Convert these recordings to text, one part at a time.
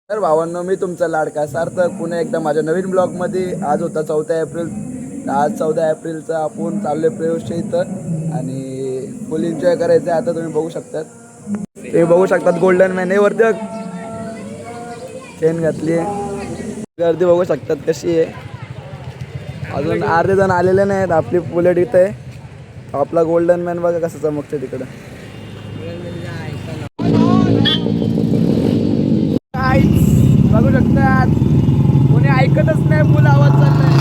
तर भावांनो, मी तुमचा लाडका सार्थक पुन्हा एकदा माझ्या नवीन ब्लॉगमध्ये. आज होता 14 एप्रिल. तर आज 14 एप्रिलचा आपण चाललोय प्रयोगच्या इथं आणि फुल एन्जॉय करायचं आहे. आता तुम्ही बघू शकतात, ते बघू शकतात गोल्डन मॅन वरती चेन घातली आहे. गर्दी बघू शकतात कशी आहे. अजून अर्धे जण आलेले नाहीत. आपली बुलेट इथं आहे. आपला गोल्डन मॅन बघा कसं चमकते तिकडं. बघू शकतात कोणी ऐकतच नाही, फुल आवाज चाललाय.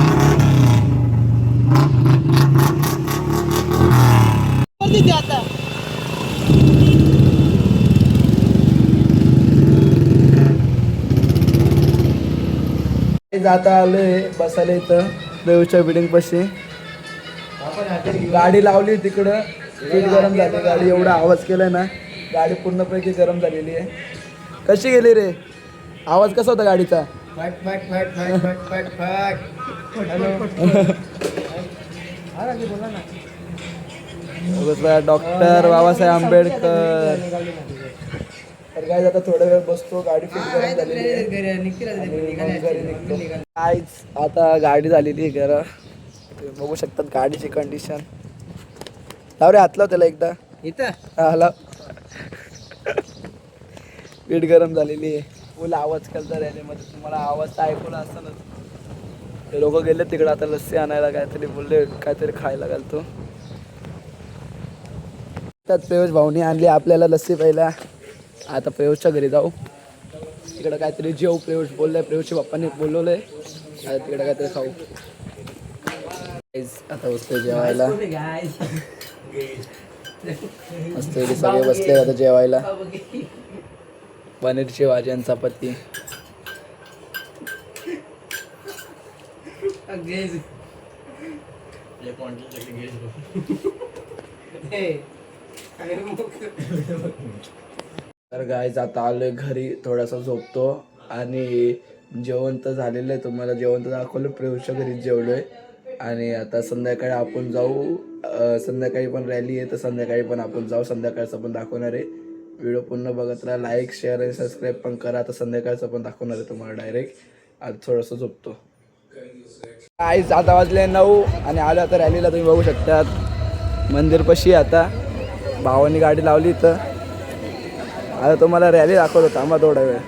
जाता आलोय बसायला इथं देऊच्या बिल्डिंग पाशी. गाडी लावली तिकडं, पीठ गरम झाली. गाडी एवढा आवाज केलाय ना, गाडी पूर्णपैकी गरम झालेली आहे. कशी गेली रे? आवाज कसा होता गाडीचा? डॉक्टर बाबासाहेब आंबेडकर. तर काय आता थोडा वेळ बसतो, गाडी फिट गरम झालेली आहे. आता गाडी झालेली आहे घरा. बघू शकतात गाडीची कंडिशन. लाव रे, हात लाव त्याला एकदा. इथं लाव. पीठ गरम झालेली आहे. फुल आवाज करता रॅलीमध्ये. तुम्हाला आवाज तर ऐकूला असताना ते लोक गेले तिकडे आता लस्सी आणायला. काहीतरी बोलले, काहीतरी खायला घालतो. त्यात प्रयोज भाऊनी आणली आपल्याला लस्सी प्यायला. आता प्रयोजच्या घरी जाऊ. तिकडं काहीतरी जेव. प्रयोज बोललाय, प्रयोजच्या पप्पांनी बोलवलंय. आता तिकडे काहीतरी खाऊ. आता बसतोय जेवायला. मस्त सगळे बसले आता जेवायला. पनीरची भाजी आणि चपाती. तर गाईज आता आलोय घरी. थोडासा झोपतो आणि जेवण तर झालेलं आहे. तुम्हाला जेवण तर दाखवलं. प्रयोजच्या घरी जेवलोय आणि आता संध्याकाळी आपण जाऊ. संध्याकाळी पण रॅली आहे, तर संध्याकाळी पण आपण जाऊ. संध्याकाळचं पण दाखवणार आहे. व्हिडिओ पुन्हा बघत राहा. लाईक, शेअर आणि सबस्क्राईब पण करा. आता संध्याकाळचं पण दाखवणार आहे तुम्हाला डायरेक्ट. आज थोडंसं झोपतो. आज आता वाजले 9 आणि आलो आता रॅलीला. तुम्ही बघू शकतात मंदिरपाशी. आता भावानी गाडी लावली इथं. आता तुम्हाला रॅली दाखवतो. थांबा थोडा वेळ.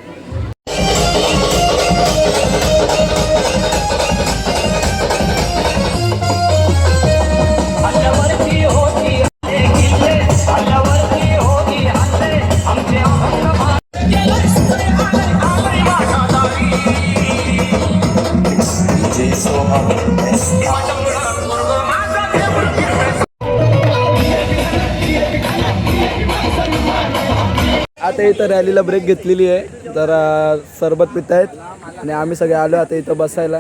आता इथं रॅलीला ब्रेक घेतलेली आहे. जरा सरबत पित आहेत आणि आम्ही सगळे आलो आता इथं बसायला.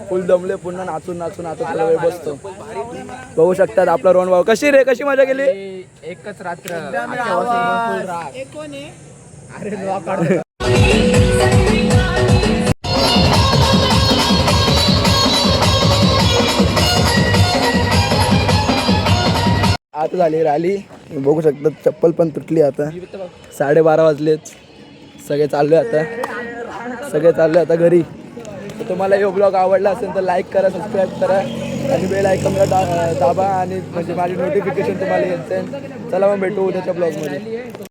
फुल दमले. पुन्हा नाचून नाचून आता थोडा वेळ बसतो. बघू शकतात आपला रोहन भाऊ. कशी रे, कशी मजा गेली? एकच रात्र. आता झाली रॅली. बघू शकतात चप्पल पण तुटली. आता 12:30 वाजलेत. सगळे चाललोय आता घरी. तर तुम्हाला हे ब्लॉग आवडला असेल तर लाईक करा, सबस्क्राईब करा आणि बेल आयकॉनला दाबा आणि म्हणजे माझी नोटिफिकेशन तुम्हाला येत जाईल. चला मग भेटू उद्याच्या ब्लॉगमध्ये.